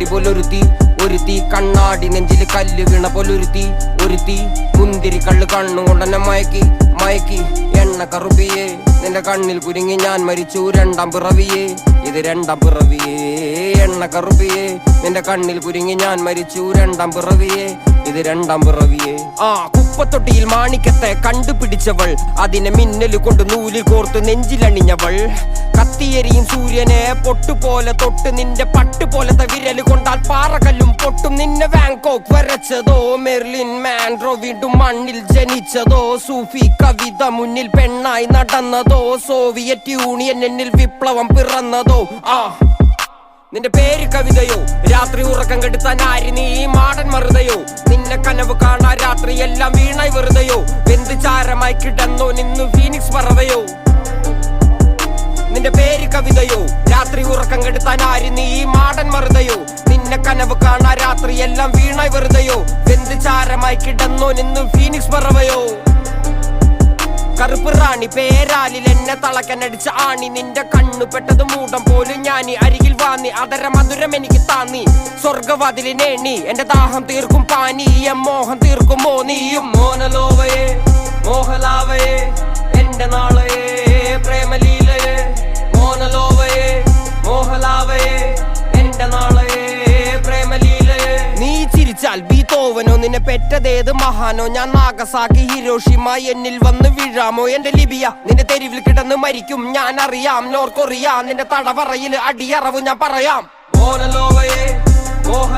കണ്ണാടി പോലൊരുത്തി ഒരുത്തി കണ്ണാടി നെഞ്ചില് കല്ല് വീണ പോലൊരുത്തി ഒരുത്തി മുന്തിരി കള്ള് കണ്ണുകൊണ്ടെന്നെ മയക്കി മയക്കി എണ്ണ കറുപ്പിയേ നിന്റെ കണ്ണിൽ കുരുങ്ങി ഞാൻ മരിച്ചു രണ്ടാം പിറവിയേ ഇത് രണ്ടാം പിറവിയേ എണ്ണ കറുപ്പിയേ നിന്റെ കണ്ണിൽ കുരുങ്ങി ഞാൻ മരിച്ചു രണ്ടാം പിറവിയേ ഇത് രണ്ടാം പിറവിയേ കുപ്പത്തൊട്ടിയിൽ മാണിക്കത്തെ കണ്ടുപിടിച്ചവൾ അതിനെ മിന്നല് കൊണ്ട് നൂലിൽ കോർത്ത് നെഞ്ചിലണിഞ്ഞവൾ കത്തിയെരിയും സൂര്യനെ പൊട്ടുപോലെ തൊട്ട് നിന്റെ പട്ടുപോലത്തെ വിരല് കൊണ്ടാൽ പാറകല്ലും പൊട്ടും നിന്നെ ബാങ്കോക്ക് വരച്ചതോ മെർലിൻ മാൻഡ്രോ വീണ്ടും മണ്ണിൽ ജനിച്ചതോ സൂഫി കവിത മുന്നിൽ പെണ്ണായി നടന്നതോ സോവിയറ്റ് യൂണിയൻ എന്നിൽ വിപ്ലവം പിറന്നതോ നിന്റെ പേര് കവിതയോ രാത്രി ഉറക്കം കെടുത്താൻ ആര് നീ മാടൻ മറുതയോ നിന്നെ കനവ് കാണാ രാത്രി എല്ലാം വീണായി വെറുതെയോ വെന്ത് ചാരമായി കിടന്നോ നിന്നു ഫീനിക്സ് പറവയോ നിന്റെ പേര് കവിതയോ രാത്രി ഉറക്കം കെടുത്താൻ ആര് നീ മാടൻ മറുതയോ നിന്നെ കനവ് കാണാ രാത്രി എല്ലാം വീണായി വെറുതെയോ വെന്ത് ചാരമായി കിടന്നോ നിന്നു ഫീനിക്സ് പറവയോ കറുപ്പ് റാണി പേരാലിൽ എന്നെ തളക്കനടിച്ച ആണി നിന്റെ കണ്ണു പെട്ടത് മൂടം പോലും ഞാനി അരികിൽ വാന്നി അതര മധുരം എനിക്ക് താന്നി സ്വർഗവാതിലിനേണി എന്റെ ദാഹം തീർക്കും പാനി മോഹം തീർക്കുമോ നീയും മോനലോവയെ മോഹലാവയെ എന്റെ നാളയെ പ്രേമലീലയെ മോനലോവയെ മോഹലാവയെ എന്റെ നാളയെ പ്രേമലീലയെ നീ ചിരിച്ചാൽ ബീതോവനോ നിന്നെ പെറ്റതേത് മഹാനോ ഞാൻ നാഗസാക്കി ഹിരോഷിമ എന്നിൽ വന്ന് വീഴാമോ എന്റെ ലിബിയ നിന്റെ തെരുവിൽ കിടന്ന് മരിക്കും ഞാൻ അറിയാം നോർക്കൊറിയ നിന്റെ തടവറയിൽ അടിയറവ് ഞാൻ പറയാം മോനലോവയെ മോഹ